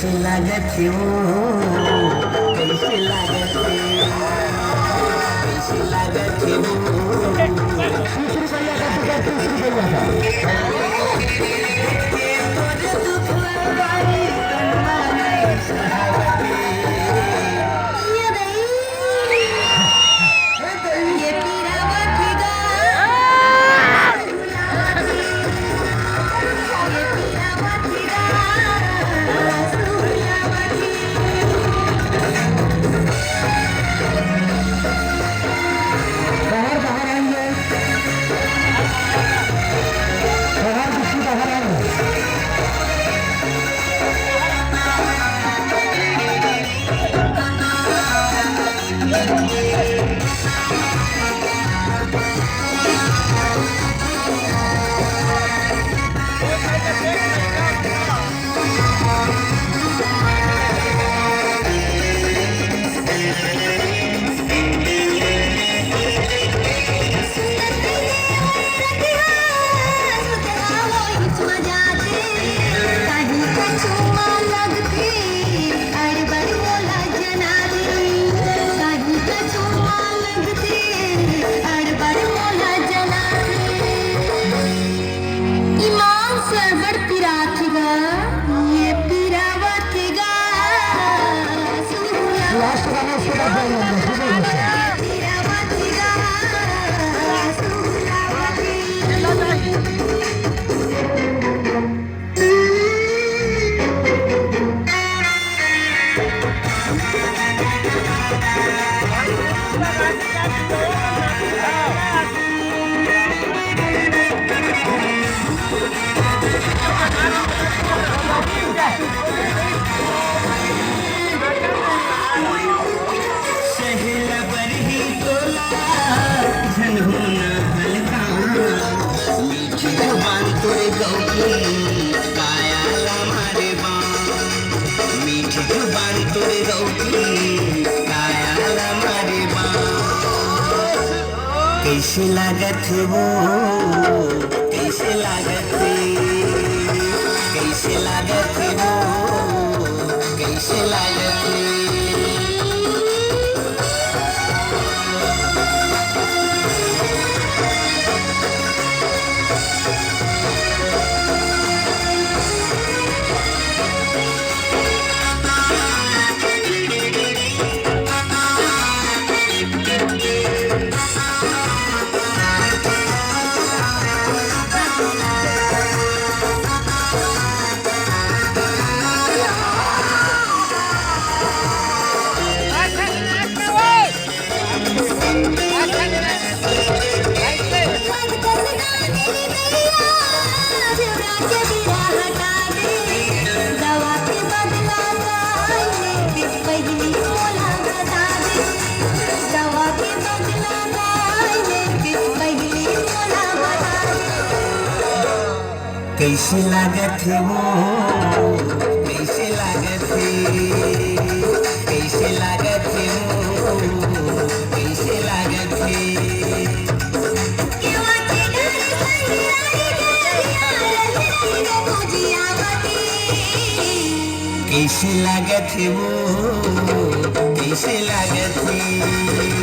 कैसे लागत है वो, कैसे लागत है, कैसे लागत है वो। 30 रुपया का टिकट, 30 रुपया का। बाहर बाहर आएंगे, बाहर किसी बाहर आएंगे। लास्ट गाना उसके बाद जाएंगे। कैसे लागत है वो, कैसे लागत है, कैसे लागत है वो, कैसे लागत है। कैसे लागत है वो, कैसे लागत है, कैसे लागत है वो, कैसे लागत है। कैसे लागत है वो, कैसे लागत है।